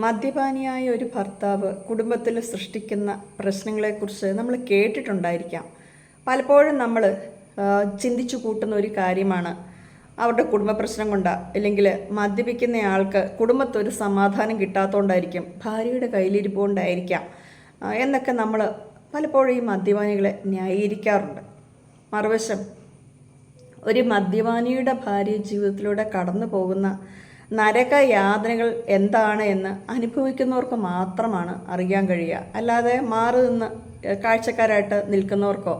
മദ്യപാനിയായ ഒരു ഭർത്താവ് കുടുംബത്തിൽ സൃഷ്ടിക്കുന്ന പ്രശ്നങ്ങളെക്കുറിച്ച് നമ്മൾ കേട്ടിട്ടുണ്ടായിരിക്കാം. പലപ്പോഴും നമ്മൾ ചിന്തിച്ചു കൂട്ടുന്ന ഒരു കാര്യമാണ് അവരുടെ കുടുംബ പ്രശ്നം കൊണ്ടാ, അല്ലെങ്കിൽ മദ്യപിക്കുന്ന ആൾക്ക് കുടുംബത്തൊരു സമാധാനം കിട്ടാത്തതുകൊണ്ടായിരിക്കും, ഭാര്യയുടെ കയ്യിലിരിപ്പ് കൊണ്ടായിരിക്കാം എന്നൊക്കെ നമ്മൾ പലപ്പോഴും ഈ മദ്യപാനികളെ ന്യായീകരിക്കാറുണ്ട്. മറുവശം, ഒരു മദ്യപാനിയുടെ ഭാര്യ ജീവിതത്തിലൂടെ കടന്നു പോകുന്ന നരകയാതനകൾ എന്താണ് എന്ന് അനുഭവിക്കുന്നവർക്ക് മാത്രമാണ് അറിയാൻ കഴിയുക. അല്ലാതെ മാറി നിന്ന് കാഴ്ചക്കാരായിട്ട് നിൽക്കുന്നവർക്കോ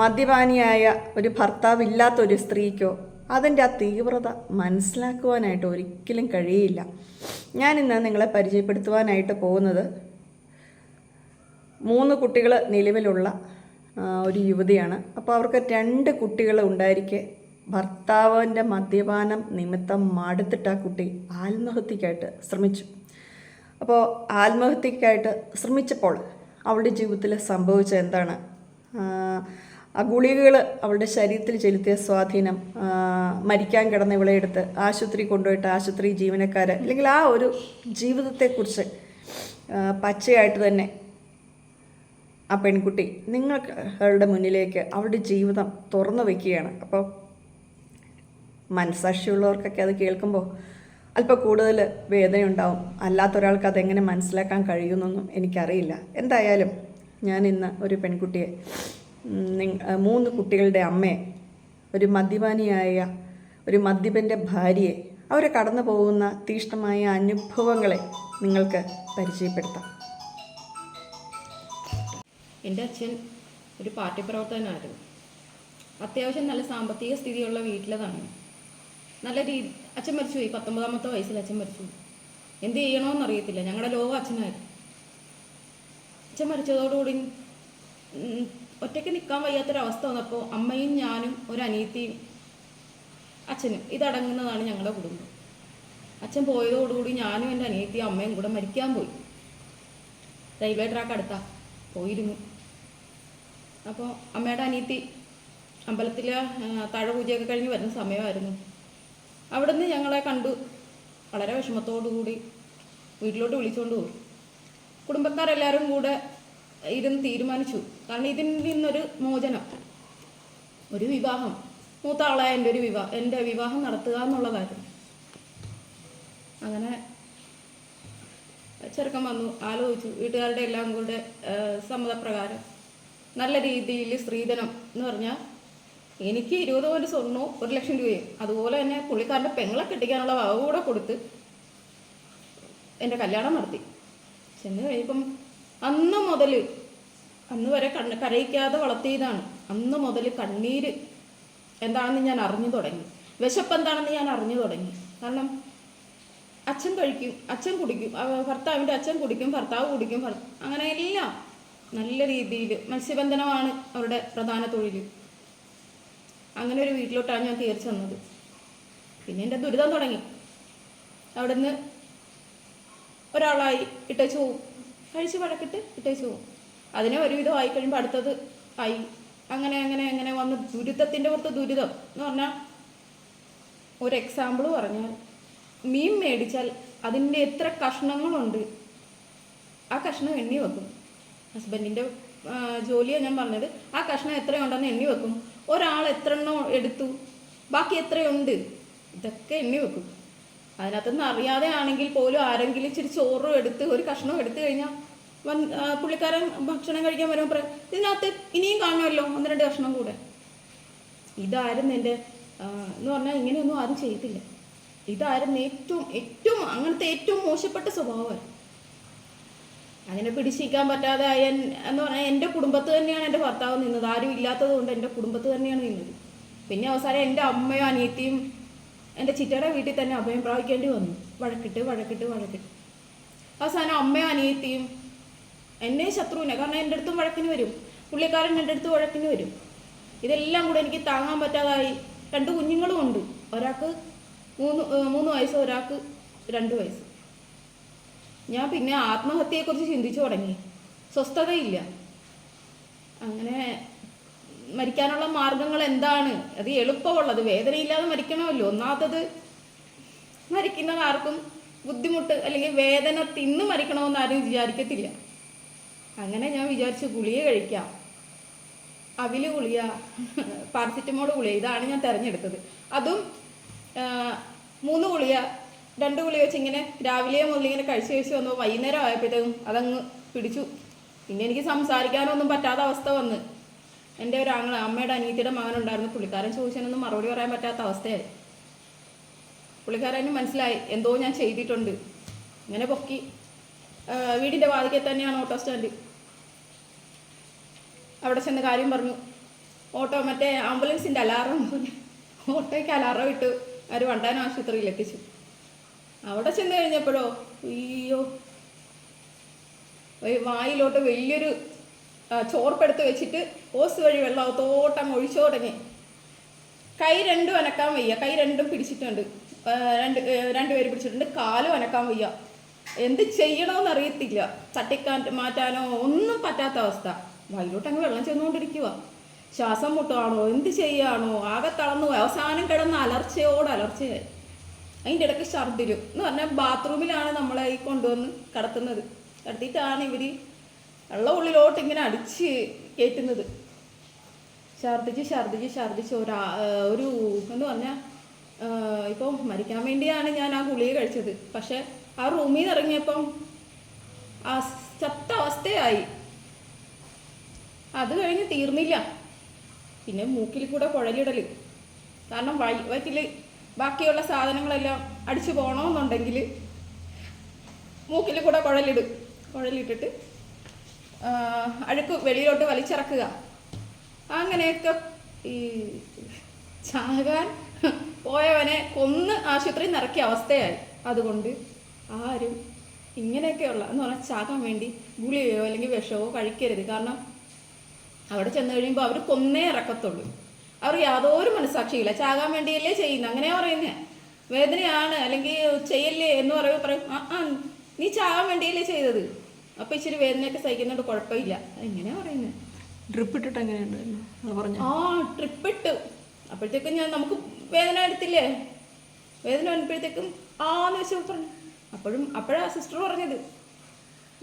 മദ്യപാനിയായ ഒരു ഭർത്താവില്ലാത്ത ഒരു സ്ത്രീക്കോ അതിൻ്റെ ആ തീവ്രത മനസ്സിലാക്കുവാനായിട്ട് ഒരിക്കലും കഴിയില്ല. ഞാനിന്ന് നിങ്ങളെ പരിചയപ്പെടുത്തുവാനായിട്ട് പോകുന്നത് 3 കുട്ടികൾ നിലവിലുള്ള ഒരു യുവതിയാണ്. അപ്പോൾ അവർക്ക് 2 കുട്ടികൾ ഉണ്ടായിരിക്കെ ഭർത്താവിൻ്റെ മദ്യപാനം നിമിത്തം മടുത്തിട്ട് ആ കുട്ടി ആത്മഹത്യക്കായിട്ട് ശ്രമിച്ചു. അപ്പോൾ ആത്മഹത്യക്കായിട്ട് ശ്രമിച്ചപ്പോൾ അവളുടെ ജീവിതത്തിൽ സംഭവിച്ചത് എന്താണ്? ആ ഗുളികകൾ അവളുടെ ശരീരത്തിൽ ചെലുത്തിയ സ്വാധീനം, മരിക്കാൻ കിടന്ന ഇവളെ എടുത്ത് ആശുപത്രി കൊണ്ടുപോയിട്ട് ആശുപത്രി ജീവനക്കാർ, അല്ലെങ്കിൽ ആ ഒരു ജീവിതത്തെക്കുറിച്ച് പച്ചയായിട്ട് തന്നെ ആ പെൺകുട്ടി നിങ്ങളുടെ മുന്നിലേക്ക് അവളുടെ ജീവിതം തുറന്നു വയ്ക്കുകയാണ്. അപ്പോൾ മനസ്സാക്ഷിയുള്ളവർക്കൊക്കെ അത് കേൾക്കുമ്പോൾ അല്പം കൂടുതൽ വേദനയുണ്ടാവും. അല്ലാത്തൊരാൾക്ക് അതെങ്ങനെ മനസ്സിലാക്കാൻ കഴിയുമെന്നൊന്നും എനിക്കറിയില്ല. എന്തായാലും ഞാൻ ഇന്ന് ഒരു പെൺകുട്ടിയെ, 3 കുട്ടികളുടെ അമ്മയെ, ഒരു മദ്യപാനിയായ ഒരു മദ്യപൻ്റെ ഭാര്യയെ, അവരെ കടന്നു പോകുന്ന തീക്ഷ്ണമായ അനുഭവങ്ങളെ നിങ്ങൾക്ക് പരിചയപ്പെടുത്താം. എൻ്റെ അച്ഛൻ ഒരു പാർട്ടി പ്രവർത്തകനായിരുന്നു. അത്യാവശ്യം നല്ല സാമ്പത്തിക സ്ഥിതിയുള്ള വീട്ടിലതാണ്. നല്ല അച്ഛൻ മരിച്ചുപോയി. 19ാമത്തെ വയസ്സിൽ അച്ഛൻ മരിച്ചുപോയി. എന്ത് ചെയ്യണമെന്നറിയത്തില്ല. ഞങ്ങളുടെ ലോകം അച്ഛനായിരുന്നു. അച്ഛൻ മരിച്ചതോടുകൂടി ഒറ്റയ്ക്ക് നിൽക്കാൻ വയ്യാത്തൊരവസ്ഥ വന്നപ്പോൾ അമ്മയും ഞാനും ഒരു അനിയത്തിയും അച്ഛനും ഇതടങ്ങുന്നതാണ് ഞങ്ങളുടെ കുടുംബം. അച്ഛൻ പോയതോടുകൂടി ഞാനും എൻ്റെ അനിയത്തിയും അമ്മയും കൂടെ മരിക്കാൻ പോയി. റെയിൽവേ ട്രാക്ക് അടുത്താ പോയിരുന്നു. അപ്പോൾ അമ്മയുടെ അനിയത്തി അമ്പലത്തിലെ താഴപൂജയൊക്കെ കഴിഞ്ഞ് വരുന്ന സമയമായിരുന്നു. അവിടെ നിന്ന് ഞങ്ങളെ കണ്ടു വളരെ വിഷമത്തോടുകൂടി വീട്ടിലോട്ട് വിളിച്ചുകൊണ്ട് പോയി. കുടുംബക്കാരെല്ലാവരും കൂടെ ഇരുന്ന് തീരുമാനിച്ചു. കാരണം ഇതിൽ നിന്നൊരു മോചനം, ഒരു വിവാഹം, മൂത്ത ആളായ എൻ്റെ വിവാഹം നടത്തുക എന്നുള്ളതായിരുന്നു. അങ്ങനെ ചെറുക്കൻ വന്നു, ആലോചിച്ചു. വീട്ടുകാരുടെ എല്ലാം കൂടെ സമ്മതപ്രകാരം നല്ല രീതിയിൽ സ്ത്രീധനം എന്ന് പറഞ്ഞാൽ എനിക്ക് 20 പവൻ സ്വർണ്ണവും 1 ലക്ഷം രൂപയും, അതുപോലെ തന്നെ പുള്ളിക്കാരൻ്റെ പെങ്ങളെ കെട്ടിക്കാനുള്ള വക കൂടെ കൊടുത്ത് എൻ്റെ കല്യാണം നടത്തി. ചെന്ന് കഴിയുമ്പം അന്ന് വരെ കരയിക്കാതെ വളർത്തിയതാണ്. അന്ന് മുതൽ കണ്ണീര് എന്താണെന്ന് ഞാൻ അറിഞ്ഞു തുടങ്ങി. വിശപ്പ് എന്താണെന്ന് ഞാൻ അറിഞ്ഞു തുടങ്ങി. കാരണം അച്ഛൻ കഴിക്കും, അച്ഛൻ കുടിക്കും, ഭർത്താവിൻ്റെ അച്ഛൻ കുടിക്കും, ഭർത്താവ് കുടിക്കും, അങ്ങനെ എല്ലാം നല്ല രീതിയിൽ. മത്സ്യബന്ധനമാണ് അവരുടെ പ്രധാന തൊഴിൽ. അങ്ങനെ ഒരു വീട്ടിലോട്ടാണ് ഞാൻ കയറി ചെന്നത്. പിന്നെ എൻ്റെ ദുരിതം തുടങ്ങി. അവിടെ നിന്ന് ഒരാളായി ഇട്ടേച്ചു പോവും, കഴിച്ച് വഴക്കിട്ട് ഇട്ടേച്ചു പോവും. അതിനെ ഒരുവിധം ആയി കഴിയുമ്പോൾ അടുത്തത് ആയി. അങ്ങനെ വന്ന് ദുരിതത്തിൻ്റെ പുറത്ത് ദുരിതം എന്ന് പറഞ്ഞാൽ, ഒരു എക്സാമ്പിൾ പറഞ്ഞാൽ, മീൻ മേടിച്ചാൽ അതിൻ്റെ എത്ര കഷ്ണങ്ങളുണ്ട് ആ കഷ്ണം എണ്ണി വെക്കും. ഹസ്ബൻഡിൻ്റെ ജോലിയാണ് ഞാൻ പറഞ്ഞത്. ആ കഷ്ണം എത്രയുണ്ടെന്ന് എണ്ണി വെക്കും. ഒരാൾ എത്ര എണ്ണം എടുത്തു, ബാക്കി എത്രയുണ്ട്, ഇതൊക്കെ എണ്ണി വെക്കും. അതിനകത്തുനിന്ന് അറിയാതെ ആണെങ്കിൽ പോലും ആരെങ്കിലും ഇച്ചിരി ചോറും എടുത്ത് ഒരു കഷ്ണം എടുത്തു കഴിഞ്ഞാൽ പുള്ളിക്കാരൻ ഭക്ഷണം കഴിക്കാൻ വരുമ്പോൾ പറയും, ഇതിനകത്ത് ഇനിയും കാണുമല്ലോ 1-2 കഷ്ണം കൂടെ. ഇതായിരുന്നു എൻ്റെ എന്ന് പറഞ്ഞാൽ ഇങ്ങനെയൊന്നും ആരും ചെയ്യത്തില്ല. ഇതായിരുന്നു ഏറ്റവും അങ്ങനത്തെ ഏറ്റവും മോശപ്പെട്ട സ്വഭാവമാണ്. അതിനെ പിടിച്ചിരിക്കാൻ പറ്റാതെ എന്ന് പറഞ്ഞാൽ എൻ്റെ കുടുംബത്ത് തന്നെയാണ് എൻ്റെ ഭർത്താവ് നിന്നത്. ആരും ഇല്ലാത്തത് കൊണ്ട് എൻ്റെ കുടുംബത്ത് തന്നെയാണ് നിന്നത്. പിന്നെ അവസാനം എൻ്റെ അമ്മയും അനിയത്തിയും എൻ്റെ ചിറ്റയുടെ വീട്ടിൽ തന്നെ അഭയം പ്രാപിക്കേണ്ടി വന്നു. വഴക്കിട്ട് അവസാനം അമ്മയും അനിയത്തിയും എന്നെ ശത്രുവിനെ, കാരണം എൻ്റെ അടുത്തും വഴക്കിന് വരും, പുള്ളിക്കാരൻ എൻ്റെ അടുത്ത് വഴക്കിന് വരും. ഇതെല്ലാം കൂടെ എനിക്ക് താങ്ങാൻ പറ്റാതായി. 2 കുഞ്ഞുങ്ങളും ഉണ്ട്. ഒരാൾക്ക് 3 വയസ്സ്, ഒരാൾക്ക് 2 വയസ്സ്. ഞാൻ പിന്നെ ആത്മഹത്യയെക്കുറിച്ച് ചിന്തിച്ചു തുടങ്ങി. സ്വസ്ഥതയില്ല. അങ്ങനെ മരിക്കാനുള്ള മാർഗങ്ങൾ എന്താണ്? അത് എളുപ്പമുള്ളത്, വേദനയില്ലാതെ മരിക്കണമല്ലോ. ഒന്നാമത്തത് മരിക്കുന്നത് ആർക്കും ബുദ്ധിമുട്ട് അല്ലെങ്കിൽ വേദന തിന്നു മരിക്കണമെന്ന് ആരും വിചാരിക്കത്തില്ല. അങ്ങനെ ഞാൻ വിചാരിച്ചു ഗുളിക കഴിക്കാം, അവില് ഗുളിക, പാരസിറ്റമോൾ ഗുളിക, ഇതാണ് ഞാൻ തിരഞ്ഞെടുത്തത്. അതും 3 ഗുളിക 2 ഗുളിക വെച്ച് ഇങ്ങനെ രാവിലെ മുതൽ ഇങ്ങനെ കഴിച്ച് വന്നു. വൈകുന്നേരം ആയപ്പോഴത്തേക്കും അതങ്ങ് പിടിച്ചു. പിന്നെ എനിക്ക് സംസാരിക്കാനൊന്നും പറ്റാത്ത അവസ്ഥ വന്ന്. എൻ്റെ ഒരു അമ്മയുടെ അനിയത്തിയുടെ മകനുണ്ടായിരുന്നു, പുള്ളിക്കാരൻ ചോദിച്ചതിനൊന്നും മറുപടി പറയാൻ പറ്റാത്ത അവസ്ഥയായി. പുള്ളിക്കാരന് മനസ്സിലായി എന്തോ ഞാൻ ചെയ്തിട്ടുണ്ട്. ഇങ്ങനെ പൊക്കി വീടിൻ്റെ വാതിക്കൽ തന്നെയാണ് ഓട്ടോ സ്റ്റാൻഡ്. അവിടെ ചെന്ന് കാര്യം പറഞ്ഞു. ഓട്ടോ മറ്റേ ആംബുലൻസിൻ്റെ അലാറം, ഓട്ടോയ്ക്ക് അലാറം ഇട്ട് അവർ വണ്ടാനം ആശുപത്രിയിൽ എത്തിച്ചു. അവിടെ ചെന്ന് കഴിഞ്ഞപ്പോഴോ അയ്യോ, വായിലോട്ട് വലിയൊരു ചോർപ്പെടുത്ത് വെച്ചിട്ട് ഓസ് വഴി വെള്ളം തോട്ടം ഒഴിച്ചു തുടങ്ങി. കൈ രണ്ടും അനക്കാൻ വയ്യ, കൈ രണ്ടും പിടിച്ചിട്ടുണ്ട്, രണ്ടുപേര് പിടിച്ചിട്ടുണ്ട്. കാലും അനക്കാൻ വയ്യ, എന്ത് ചെയ്യണമെന്ന് അറിയത്തില്ല. തട്ടിക്കാൻ മാറ്റാനോ ഒന്നും പറ്റാത്ത അവസ്ഥ. വായിലോട്ട് അങ്ങ് വെള്ളം ചെന്നുകൊണ്ടിരിക്കുക. ശ്വാസം മുട്ടാണോ എന്ത് ചെയ്യാണോ ആകെ തളർന്നു. അവസാനം കിടന്ന് അലർച്ചയായി. അതിൻ്റെ ഇടയ്ക്ക് ഛർദ്ദിലും എന്ന് പറഞ്ഞാൽ ബാത്റൂമിലാണ് നമ്മളെ ഈ കൊണ്ടുവന്ന് കിടത്തുന്നത്. കിടത്തിയിട്ടാണ് ഇവർ വെള്ളം ഉള്ളിലോട്ട് ഇങ്ങനെ അടിച്ച് കയറ്റുന്നത്. ഛർദ്ദിച്ച് ഒരു എന്ന് പറഞ്ഞാൽ ഇപ്പോൾ മരിക്കാൻ വേണ്ടിയാണ് ഞാൻ ആ ഗുളിക കഴിച്ചത്. പക്ഷെ ആ റൂമിൽ നിന്ന് ഇറങ്ങിയപ്പം ആ ചത്ത അവസ്ഥയായി. അത് കഴിഞ്ഞ് തീർന്നില്ല, പിന്നെ മൂക്കിൽ കൂടെ കുഴലിടൽ. കാരണം വയറ്റിൽ ബാക്കിയുള്ള സാധനങ്ങളെല്ലാം അടിച്ചു പോകണമെന്നുണ്ടെങ്കിൽ മൂക്കിൽ കൂടെ കുഴലിട്ടിട്ട് അഴുക്ക് വെളിയിലോട്ട് വലിച്ചിറക്കുക. അങ്ങനെയൊക്കെ ഈ ചാകാൻ പോയവനെ കൊന്ന് ആശുപത്രി നിറക്കിയ അവസ്ഥയായി. അതുകൊണ്ട് ആരും ഇങ്ങനെയൊക്കെയുള്ള എന്ന് പറഞ്ഞാൽ ചാകാൻ വേണ്ടി ഗുളികയോ അല്ലെങ്കിൽ വിഷമോ കഴിക്കരുത്. കാരണം അവിടെ ചെന്ന് കഴിയുമ്പോൾ അവർ കൊന്നേ ഇറക്കത്തുള്ളൂ. അവർ യാതൊരു മനസ്സാക്ഷിയില്ല. ചാകാൻ വേണ്ടിയല്ലേ ചെയ്യുന്നത്, അങ്ങനെയാ പറയുന്നത്. വേദനയാണ് അല്ലെങ്കിൽ ചെയ്യല്ലേ എന്ന് പറയും. നീ ചാകാൻ വേണ്ടിയല്ലേ ചെയ്തത്, അപ്പം ഇച്ചിരി വേദനയൊക്കെ സഹിക്കുന്നുണ്ട്, കുഴപ്പമില്ല, എങ്ങനെയാ പറയുന്നത്. ഡ്രിപ്പ് ഇട്ടിട്ട് എങ്ങനെയുണ്ടായിരുന്നു പറഞ്ഞു? ട്രിപ്പ് ഇട്ടു. അപ്പോഴത്തേക്കും നമുക്ക് വേദന എടുത്തില്ലേ, വേദന വന്നപ്പോഴത്തേക്കും ആന്ന് വെച്ച് പറഞ്ഞു. അപ്പോഴാ സിസ്റ്റർ പറഞ്ഞത്,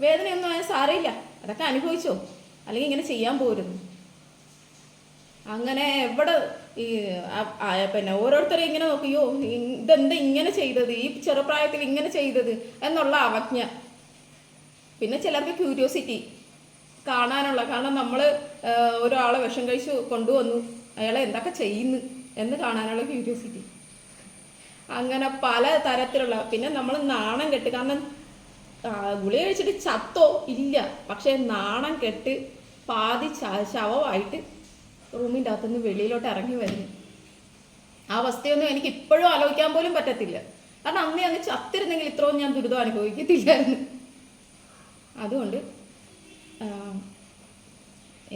വേദനയൊന്നും ആയാൽ സാരമില്ല, അതൊക്കെ അനുഭവിച്ചോ, അല്ലെങ്കിൽ ഇങ്ങനെ ചെയ്യാൻ പോരുന്നു. അങ്ങനെ എവിടെ ഈ പിന്നെ ഓരോരുത്തരെ ഇങ്ങനെ നോക്കിയോ ഇതെന്താ ഇങ്ങനെ ചെയ്തത്, ഈ ചെറുപ്രായത്തിൽ ഇങ്ങനെ ചെയ്തത് എന്നുള്ള അവജ്ഞ. പിന്നെ ചിലർക്ക് ക്യൂരിയോസിറ്റി കാണാനുള്ള, കാരണം നമ്മൾ ഒരാളെ വിഷം കഴിച്ച് കൊണ്ടുവന്നു, അയാളെ എന്തൊക്കെ ചെയ്യുന്നു എന്ന് കാണാനുള്ള ക്യൂരിയോസിറ്റി. അങ്ങനെ പല തരത്തിലുള്ള. പിന്നെ നമ്മൾ നാണം കെട്ട്, കാരണം ഗുളിക കഴിച്ചിട്ട് ചത്തോ ഇല്ല, പക്ഷെ നാണം കെട്ട് പാതി ശവമായിട്ട് റൂമിൻ്റെ അകത്തുനിന്ന് വെളിയിലോട്ട് ഇറങ്ങി വരുന്നു. ആ അവസ്ഥയൊന്നും എനിക്ക് ഇപ്പോഴും ആലോചിക്കാൻ പോലും പറ്റത്തില്ല. കാരണം അങ്ങ് ചത്തിരുന്നെങ്കിൽ ഇത്രയും ഞാൻ ദുരിതം അനുഭവിക്കത്തില്ലായിരുന്നു. അതുകൊണ്ട്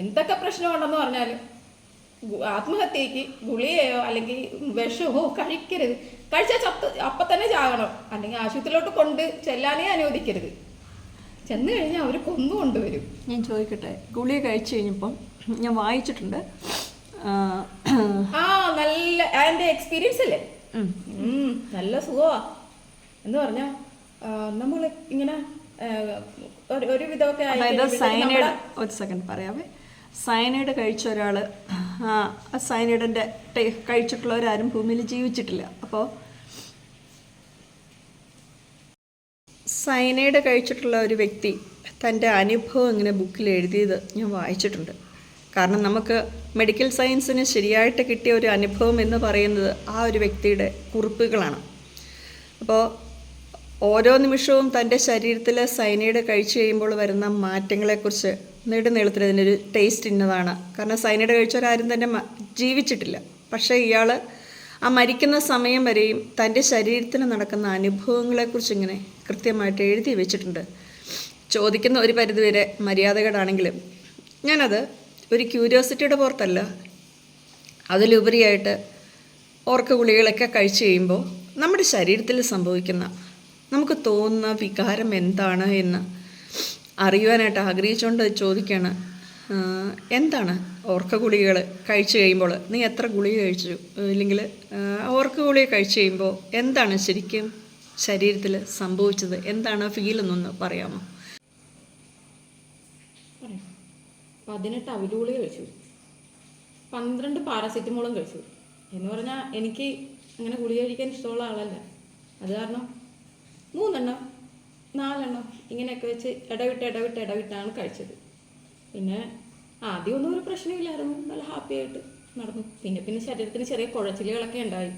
എന്തൊക്കെ പ്രശ്നമുണ്ടെന്ന് പറഞ്ഞാലും ആത്മഹത്യക്ക് ഗുളികയോ അല്ലെങ്കിൽ വിഷമോ കഴിക്കരുത്. കഴിച്ചാൽ അപ്പം തന്നെ ചാകണം, അല്ലെങ്കിൽ ആശുപത്രിയിലോട്ട് കൊണ്ട് ചെല്ലാനേ അനുവദിക്കരുത്. ചെന്ന് കഴിഞ്ഞാൽ അവർ കൊന്നു കൊണ്ടുവരും. ഞാൻ ചോദിക്കട്ടെ, ഗുളിക കഴിച്ചു കഴിഞ്ഞപ്പം ഞാൻ വായിച്ചിട്ടുണ്ട്, നല്ല എൻ്റെ എക്സ്പീരിയൻസ് അല്ലേ, നല്ല സുഖമാ എന്ന് പറഞ്ഞാൽ നമ്മൾ ഇങ്ങനെ ഒരു വിധമൊക്കെ. അതായത് സയനൈഡ്, ഒരു സെക്കൻഡ് പറയാവേ, സയനൈഡ് കഴിച്ച ഒരാൾ, സയനൈഡിൻ്റെ കഴിച്ചിട്ടുള്ളവരാരും ഭൂമിയിൽ ജീവിച്ചിട്ടില്ല. അപ്പോൾ സയനൈഡ് കഴിച്ചിട്ടുള്ള ഒരു വ്യക്തി തൻ്റെ അനുഭവം ഇങ്ങനെ ബുക്കിൽ എഴുതിയത് ഞാൻ വായിച്ചിട്ടുണ്ട്. കാരണം നമുക്ക് മെഡിക്കൽ സയൻസിന് ശരിയായിട്ട് കിട്ടിയ ഒരു അനുഭവം എന്ന് പറയുന്നത് ആ ഒരു വ്യക്തിയുടെ കുറിപ്പുകളാണ്. അപ്പോൾ ഓരോ നിമിഷവും തൻ്റെ ശരീരത്തിൽ സയനൈഡ് കഴിച്ചു കഴിയുമ്പോൾ വരുന്ന മാറ്റങ്ങളെക്കുറിച്ച് നെടുനീളത്തിൽ ഇതിനൊരു ടേസ്റ്റ് ഇന്നതാണ്. കാരണം സയനൈഡ് കഴിച്ചവരാരും തന്നെ ജീവിച്ചിട്ടില്ല. പക്ഷേ ഇയാൾ ആ മരിക്കുന്ന സമയം വരെയും തൻ്റെ ശരീരത്തിൽ നടക്കുന്ന അനുഭവങ്ങളെക്കുറിച്ച് ഇങ്ങനെ കൃത്യമായിട്ട് എഴുതി വെച്ചിട്ടുണ്ട്. ചോദിക്കുന്ന ഒരു പരിധിവരെ മര്യാദകേടാണെങ്കിലും ഞാനത് ഒരു ക്യൂരിയോസിറ്റിയുടെ പുറത്തല്ല, അതിലുപരിയായിട്ട് ഓർക്ക ഗുളികളൊക്കെ കഴിച്ചു കഴിയുമ്പോൾ നമ്മുടെ ശരീരത്തിൽ സംഭവിക്കുന്ന, നമുക്ക് തോന്നുന്ന വികാരം എന്താണ് എന്ന് അറിയുവാനായിട്ട് ആഗ്രഹിച്ചുകൊണ്ട് ചോദിക്കുകയാണ്. എന്താണ് ഓർക്ക ഗുളികകൾ കഴിച്ചു കഴിയുമ്പോൾ, നീ എത്ര ഗുളിക കഴിച്ചു, ഇല്ലെങ്കിൽ ഓർക്ക ഗുളിക കഴിച്ചു കഴിയുമ്പോൾ എന്താണ് ശരിക്കും ശരീരത്തിൽ സംഭവിച്ചത്? എന്താണ് ഫീലെന്നൊന്ന് പറയാമോ? 18 അവിലുഗുളിക കഴിച്ചു, 12 പാരാസിറ്റമോളും കഴിച്ചു. എന്ന് പറഞ്ഞാൽ എനിക്ക് അങ്ങനെ ഗുളിക കഴിക്കാൻ ഇഷ്ടമുള്ള ആളല്ല. അത് കാരണം 3 എണ്ണം 4 എണ്ണം ഇങ്ങനെയൊക്കെ വെച്ച് ഇടവിട്ടാണ് കഴിച്ചത്. പിന്നെ ആദ്യമൊന്നും ഒരു പ്രശ്നമില്ലായിരുന്നു, നല്ല ഹാപ്പി ആയിട്ട് നടന്നു. പിന്നെ ശരീരത്തിന് ചെറിയ കുഴച്ചിലുകളൊക്കെ ഉണ്ടായി.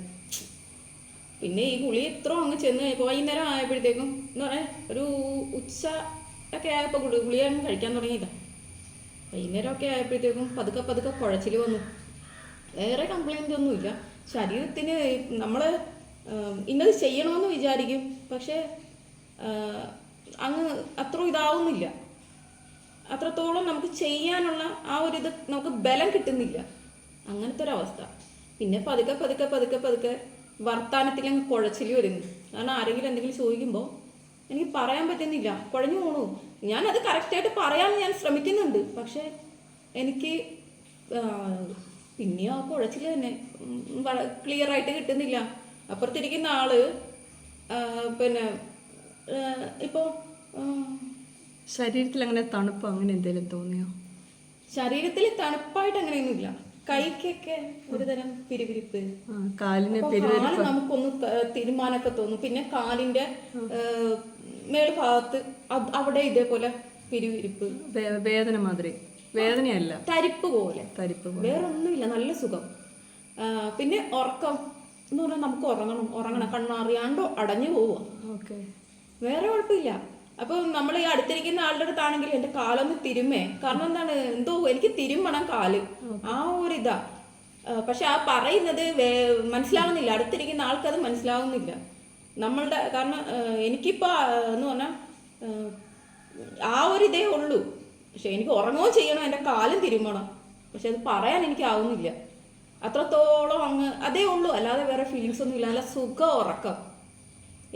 പിന്നെ ഈ ഗുളിക ഇത്ര അങ്ങ് ചെന്ന് ഇപ്പോൾ വൈകുന്നേരം ആയപ്പോഴത്തേക്കും എന്ന് പറയാൻ ഒരു ഉച്ച ഒക്കെ ആയപ്പോൾ ഗുളിക അങ്ങ് കഴിക്കാൻ തുടങ്ങിയതാണ്. വൈകുന്നേരമൊക്കെ ആയപ്പോഴത്തേക്കും പതുക്കെ കുഴച്ചിൽ വന്നു. വേറെ കംപ്ലൈൻ്റ് ഒന്നുമില്ല. ശരീരത്തിന് നമ്മൾ ഇന്നത് ചെയ്യണമെന്ന് വിചാരിക്കും, പക്ഷേ അങ്ങ് അത്ര ഇതാവുന്നില്ല, അത്രത്തോളം നമുക്ക് ചെയ്യാനുള്ള ആ ഒരു ഇത് നമുക്ക് ബലം കിട്ടുന്നില്ല, അങ്ങനത്തെ ഒരവസ്ഥ. പിന്നെ പതുക്കെ വർത്താനത്തിലങ്ങ് കുഴച്ചിൽ വരുന്നു. കാരണം ആരെങ്കിലും എന്തെങ്കിലും ചോദിക്കുമ്പോൾ എനിക്ക് പറയാൻ പറ്റുന്നില്ല, കുഴഞ്ഞു പോണു. ഞാനത് കറക്റ്റായിട്ട് പറയാൻ ഞാൻ ശ്രമിക്കുന്നുണ്ട്, പക്ഷേ എനിക്ക് പിന്നെ ആ കുഴച്ചിൽ തന്നെ ക്ലിയറായിട്ട് കിട്ടുന്നില്ല. അപ്പുറത്തിരിക്കുന്ന ആള് പിന്നെ ഇപ്പോൾ ശരീരത്തിൽ അങ്ങനെ തണുപ്പ് അങ്ങനെ എന്തെങ്കിലും തോന്നിയോ? ശരീരത്തിൽ തണുപ്പായിട്ട് അങ്ങനെയൊന്നുമില്ല. കൈക്കൊക്കെ ഒരു തരം പിരിപിരിപ്പ്, കാലിന് നമുക്കൊന്ന് തീരുമാനമൊക്കെ തോന്നും. പിന്നെ കാലിന്റെ മേൽഭാഗത്ത് അവിടെ ഇതേപോലെ പിരിവിരിപ്പ്, വേദന മാതിരി. വേദനയല്ല, തരിപ്പ് പോലെ. വേറെ ഒന്നുമില്ല, നല്ല സുഖം. പിന്നെ ഉറക്കം എന്ന് പറഞ്ഞാൽ നമുക്ക് ഉറങ്ങണം, കണ്ണറിയാണ്ടോ അടഞ്ഞു പോവുക. വേറെ കുഴപ്പമില്ല. അപ്പോൾ നമ്മൾ ഈ അടുത്തിരിക്കുന്ന ആളുടെ അടുത്താണെങ്കിൽ എൻ്റെ കാലൊന്ന് തിരുമ്മേ, കാരണം എന്താണ്, എന്തോ എനിക്ക് തിരുമ്മണം കാല്, ആ ഒരു ഇതാ. പക്ഷെ ആ പറയുന്നത് മനസ്സിലാവുന്നില്ല, അടുത്തിരിക്കുന്ന ആൾക്കത് മനസ്സിലാവുന്നില്ല നമ്മളുടെ. കാരണം എനിക്കിപ്പോൾ എന്ന് പറഞ്ഞാൽ ആ ഒരു ഇതേ ഉള്ളൂ. പക്ഷെ എനിക്ക് ഉറങ്ങുകയും ചെയ്യണം, എൻ്റെ കാലും തിരുമ്മണം, പക്ഷെ അത് പറയാൻ എനിക്കാവുന്നില്ല. അത്രത്തോളം അങ്ങ് അതേ ഉള്ളൂ, അല്ലാതെ വേറെ ഫീലിങ്സ് ഒന്നും ഇല്ല. നല്ല സുഖം ഉറക്കം.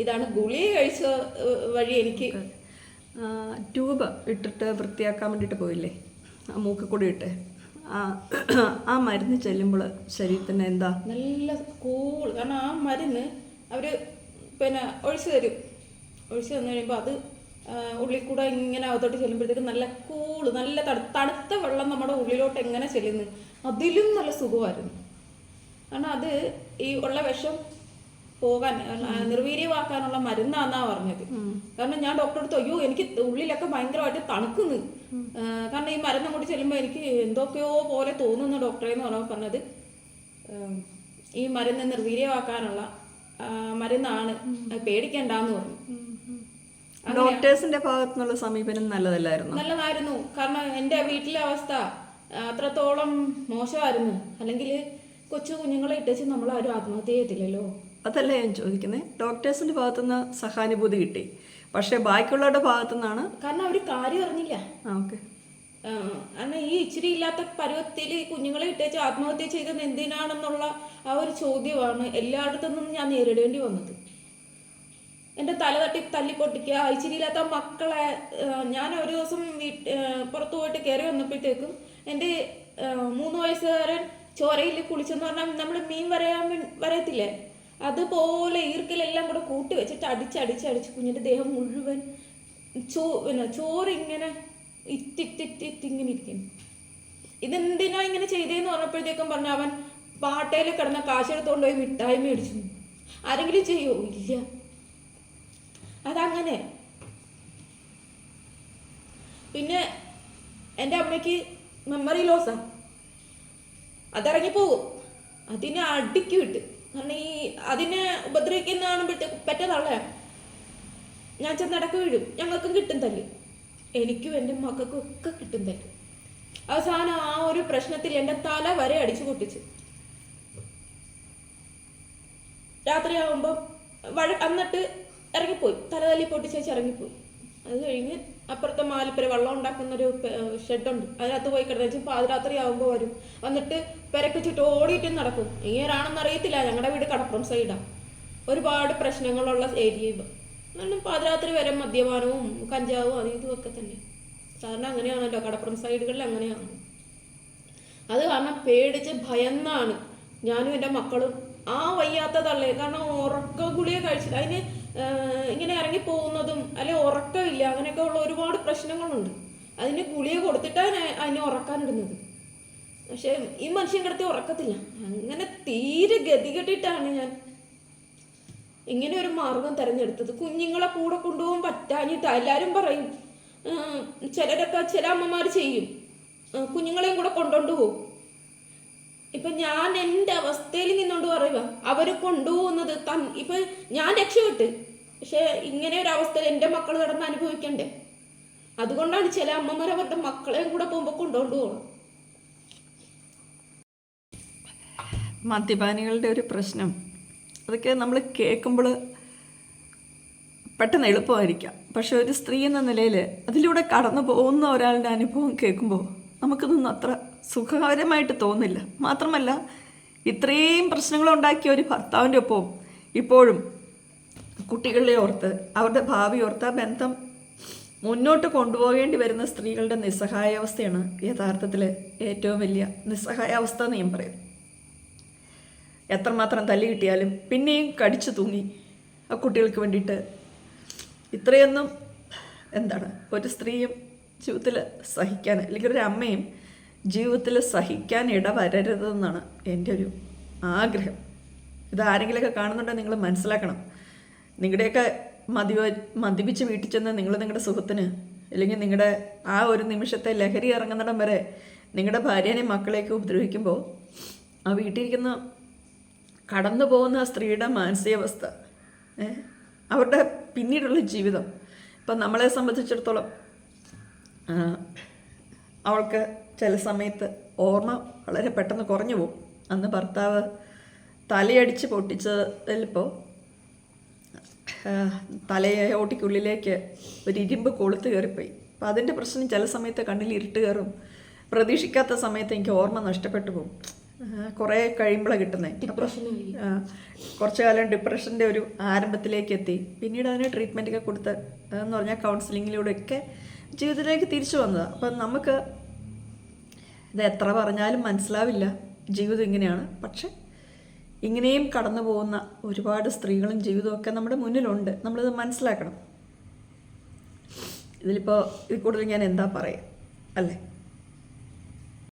ഇതാണ് ഗുളിക കഴിച്ച വഴി എനിക്ക്. ട്യൂബ് ഇട്ടിട്ട് വൃത്തിയാക്കാൻ വേണ്ടിയിട്ട് പോയില്ലേ, മൂക്കിൽ കൂടി ഇട്ട് ആ മരുന്ന് ചെല്ലുമ്പോൾ ശരീരത്തിന് എന്താ നല്ല കൂൾ. കാരണം ആ മരുന്ന് അവർ പിന്നെ ഒഴിച്ചു തന്നു കഴിയുമ്പോൾ അത് ഉള്ളിൽ കൂടെ ഇങ്ങനെ അകത്തോട്ട് ചെല്ലുമ്പോഴത്തേക്ക് നല്ല കൂള്, നല്ല തണുത്ത വെള്ളം നമ്മുടെ ഉള്ളിലോട്ട് എങ്ങനെ ചെല്ലുന്നു, അതിലും നല്ല സുഖമായിരുന്നു. കാരണം അത് ഈ ഉള്ള വിഷം പോകാൻ നിർവീര്യമാക്കാനുള്ള മരുന്നാന്നാ പറഞ്ഞത്. കാരണം ഞാൻ ഡോക്ടറെ അടുത്ത് അയ്യോ എനിക്ക് ഉള്ളിലൊക്കെ ഭയങ്കരമായിട്ട് തണുക്കുന്നു, കാരണം ഈ മരുന്ന് അങ്ങോട്ട് ചെല്ലുമ്പോൾ എനിക്ക് എന്തൊക്കെയോ പോലെ തോന്നുന്നു ഡോക്ടറെ എന്ന് പറഞ്ഞത് ഈ മരുന്ന് നിർവീര്യമാക്കാനുള്ള മരുന്നാണ്, പേടിക്കണ്ടെന്ന് പറഞ്ഞു. ഡോക്ടേഴ്സിന്റെ ഭാഗത്തുനിന്നുള്ള സമീപനം നല്ലതായിരുന്നു. കാരണം എൻ്റെ വീട്ടിലെ അവസ്ഥ അത്രത്തോളം മോശമായിരുന്നു. അല്ലെങ്കിൽ കൊച്ചു കുഞ്ഞുങ്ങളെ ഇട്ടേച്ച് നമ്മൾ ആരും ആത്മഹത്യ ചെയ്യത്തില്ലല്ലോ. അതല്ല ഞാൻ ചോദിക്കുന്നത്, ഡോക്ടേഴ്സിന്റെ ഭാഗത്തുനിന്ന് സഹാനുഭൂതി കിട്ടി, പക്ഷെ ബാക്കിയുള്ളവരുടെ ഭാഗത്തുനിന്നാണ്. കാരണം അവർ കാര്യം അറിഞ്ഞില്ല. കാരണം ഈ ഇച്ചിരി ഇല്ലാത്ത പരുവത്തിൽ കുഞ്ഞുങ്ങളെ ഇട്ടേച്ച് ആത്മഹത്യ ചെയ്തത് എന്തിനാണെന്നുള്ള ആ ഒരു ചോദ്യമാണ് എല്ലായിടത്തു നിന്നും ഞാൻ നേരിടേണ്ടി വന്നത്. എൻ്റെ തല്ലി പൊട്ടിക്കുക, ഇച്ചിരിയില്ലാത്ത മക്കളെ. ഞാൻ ഒരു ദിവസം പുറത്തു പോയിട്ട് കയറി വന്നപ്പോഴത്തേക്കും എൻ്റെ 3 വയസ്സുകാരൻ ചോരയിൽ കുളിച്ചെന്ന് പറഞ്ഞാൽ നമ്മൾ മീൻ വരയത്തില്ലേ, അതുപോലെ ഈർക്കിലെല്ലാം കൂടെ കൂട്ടി വെച്ചിട്ട് അടിച്ച് കുഞ്ഞിൻ്റെ ദേഹം മുഴുവൻ ചോറിങ്ങനെ ഇങ്ങനെ ഇരിക്കുന്നു. ഇതെന്തിനാ ഇങ്ങനെ ചെയ്തേന്ന് പറഞ്ഞപ്പോഴത്തേക്കും പറഞ്ഞ അവൻ പാട്ടയിൽ കിടന്ന കാശെടുത്തോണ്ട് പോയി മിഠായി മേടിച്ചു. ആരെങ്കിലും ചെയ്യോ? ഇല്ല. അതങ്ങനെ. പിന്നെ എൻ്റെ അമ്മയ്ക്ക് മെമ്മറി ലോസാ, അതിറങ്ങിപ്പോകും. അതിനെ അടിക്ക് വിട്ട്, കാരണം ഈ അതിനെ ഉപദ്രവിക്കുന്ന കാണുമ്പോഴത്തേക്കും പെറ്റതള്ളയാ, ഞാൻ ചെന്നടക്ക് വീഴും. ഞങ്ങൾക്കും കിട്ടും തല്ല്, എനിക്കും എൻ്റെ മക്കൾക്കും ഒക്കെ കിട്ടും തല്ല്. അവസാനം ആ ഒരു പ്രശ്നത്തിൽ എൻ്റെ തല വരെ അടിച്ചു പൊട്ടിച്ച്. രാത്രിയാകുമ്പോൾ എന്നിട്ട് ഇറങ്ങിപ്പോയി, തലതല്ലി പൊട്ടിച്ചേച്ച് ഇറങ്ങിപ്പോയി. അത് കഴിഞ്ഞ് അപ്പുറത്തെ മാലിപ്പര വെള്ളം ഉണ്ടാക്കുന്നൊരു ഷെഡുണ്ട്, അതിനകത്ത് പോയി കിടന്നു. പാതിരാത്രി ആകുമ്പോൾ വരും, വന്നിട്ട് പെരക്ക് ചുറ്റും ഓടിയിട്ട് നടക്കും. ഇങ്ങനെയാണെന്ന് അറിയത്തില്ല, ഞങ്ങളുടെ വീട് കടപ്പുറം സൈഡാണ്, ഒരുപാട് പ്രശ്നങ്ങളുള്ള ഏരിയ. കാരണം പാതിരാത്രി വരെ മദ്യപാനവും കഞ്ചാവും അതും ഇതും ഒക്കെ തന്നെ. സാധാരണ അങ്ങനെയാണല്ലോ കടപ്പുറം സൈഡുകളിൽ, അങ്ങനെയാണ്. അത് കാരണം പേടിച്ച് ഭയന്നാണ് ഞാനും എൻ്റെ മക്കളും ആ വയ്യാത്ത തള്ളേ. കാരണം ഉറക്ക ഗുളിക കഴിച്ചിട്ട് അതിന് ഇങ്ങനെ ഇറങ്ങി പോകുന്നതും അല്ലെ ഉറക്കമില്ല, അങ്ങനെയൊക്കെ ഉള്ള ഒരുപാട് പ്രശ്നങ്ങളുണ്ട്. അതിന് ഗുളിക കൊടുത്തിട്ടാണ് അതിനെ ഉറക്കാനിടുന്നത്. പക്ഷെ ഈ മനുഷ്യൻ കിടത്തി ഉറക്കത്തില്ല. അങ്ങനെ തീരെ ഗതികെട്ടിട്ടാണ് ഞാൻ ഇങ്ങനെ ഒരു മാർഗം തിരഞ്ഞെടുത്തത്. കുഞ്ഞുങ്ങളെ കൂടെ കൊണ്ടുപോകാൻ പറ്റാഞ്ഞിട്ട് എല്ലാവരും പറയും, ചിലരൊക്കെ ചില അമ്മമാർ ചെയ്യും, കുഞ്ഞുങ്ങളെയും കൂടെ കൊണ്ടുകൊണ്ട് പോകും. ഇപ്പൊ ഞാൻ എൻ്റെ അവസ്ഥയിൽ നിന്നോണ്ട് പറയുക, അവര് കൊണ്ടുപോകുന്നത് ഇപ്പൊ ഞാൻ രക്ഷപ്പെട്ട്, പക്ഷെ ഇങ്ങനെ ഒരു അവസ്ഥയിൽ എൻ്റെ മക്കൾ കിടന്ന് അനുഭവിക്കണ്ടേ? അതുകൊണ്ടാണ് ചില അമ്മമാർ അവരുടെ മക്കളെയും കൂടെ പോകുമ്പോൾ കൊണ്ടുകൊണ്ട് പോകണം. മദ്യപാനികളുടെ ഒരു പ്രശ്നം അതൊക്കെ നമ്മൾ കേൾക്കുമ്പോൾ പെട്ടെന്ന് എളുപ്പമായിരിക്കാം. പക്ഷെ ഒരു സ്ത്രീ എന്ന നിലയിൽ അതിലൂടെ കടന്നു പോകുന്ന ഒരാളുടെ അനുഭവം കേൾക്കുമ്പോൾ നമുക്കിതൊന്നും അത്ര സുഖകരമായിട്ട് തോന്നില്ല. മാത്രമല്ല, ഇത്രയും പ്രശ്നങ്ങളുണ്ടാക്കിയ ഒരു ഭർത്താവിൻ്റെ ഒപ്പവും ഇപ്പോഴും കുട്ടികളെ ഓർത്ത് അവരുടെ ഭാവി ഓർത്ത് ആ ബന്ധം മുന്നോട്ട് കൊണ്ടുപോകേണ്ടി വരുന്ന സ്ത്രീകളുടെ നിസ്സഹായാവസ്ഥയാണ് യഥാർത്ഥത്തിൽ ഏറ്റവും വലിയ നിസ്സഹായാവസ്ഥ എന്ന് ഞാൻ പറയും. എത്രമാത്രം തല്ലി കിട്ടിയാലും പിന്നെയും കടിച്ചു തൂങ്ങി ആ കുട്ടികൾക്ക് വേണ്ടിയിട്ട് ഇത്രയൊന്നും ഒരു സ്ത്രീയും ജീവിതത്തിൽ സഹിക്കാൻ, അല്ലെങ്കിൽ ഒരു അമ്മയും ജീവിതത്തിൽ സഹിക്കാൻ ഇടവരരുതെന്നാണ് എൻ്റെ ഒരു ആഗ്രഹം. ഇത് ആരെങ്കിലുമൊക്കെ കാണുന്നുണ്ടെങ്കിൽ നിങ്ങൾ മനസ്സിലാക്കണം. നിങ്ങളുടെയൊക്കെ മദ്യപിച്ച് വീട്ടിൽ ചെന്ന് നിങ്ങളുടെ സുഹൃത്തിന് അല്ലെങ്കിൽ നിങ്ങളുടെ ആ ഒരു നിമിഷത്തെ ലഹരി ഇറങ്ങുന്നിടം വരെ നിങ്ങളുടെ ഭാര്യനെയും മക്കളെയൊക്കെ ഉപദ്രവിക്കുമ്പോൾ ആ വീട്ടിലിരിക്കുന്ന കടന്നു പോകുന്ന ആ സ്ത്രീയുടെ മാനസികാവസ്ഥ, അവരുടെ പിന്നീടുള്ള ജീവിതം. ഇപ്പം നമ്മളെ സംബന്ധിച്ചിടത്തോളം അവൾക്ക് ചില സമയത്ത് ഓർമ്മ വളരെ പെട്ടെന്ന് കുറഞ്ഞു പോകും. അന്ന് ഭർത്താവ് തലയടിച്ച് പൊട്ടിച്ചതിലിപ്പോൾ തലയോട്ടിക്കുള്ളിലേക്ക് ഒരു ഇരുമ്പ് കൊളുത്ത് കയറിപ്പോയി. അപ്പോൾ അതിൻ്റെ പ്രശ്നം ചില സമയത്ത് കണ്ണിൽ ഇരുട്ട് കയറും. പ്രതീക്ഷിക്കാത്ത സമയത്ത് എനിക്ക് ഓർമ്മ നഷ്ടപ്പെട്ടു പോകും. കുറേ കഴിയുമ്പോഴാണ് കിട്ടുന്നത്. കുറച്ചു കാലം ഡിപ്രഷൻ്റെ ഒരു ആരംഭത്തിലേക്ക് എത്തി. പിന്നീട് അതിന് ട്രീറ്റ്മെൻറ്റൊക്കെ കൊടുത്ത് എന്ന് പറഞ്ഞാൽ കൗൺസിലിങ്ങിലൂടെയൊക്കെ ജീവിതത്തിലേക്ക് തിരിച്ചു വന്നതാണ്. അപ്പം നമുക്ക് ഇത് എത്ര പറഞ്ഞാലും മനസ്സിലാവില്ല, ജീവിതം ഇങ്ങനെയാണ്. പക്ഷെ ഇങ്ങനെയും കടന്നു പോകുന്ന ഒരുപാട് സ്ത്രീകളും ജീവിതമൊക്കെ നമ്മുടെ മുന്നിലുണ്ട്. നമ്മളിത് മനസ്സിലാക്കണം. ഇതിലിപ്പോൾ ഇതിൽ കൂടുതൽ ഞാൻ എന്താ പറയുക, അല്ലേ?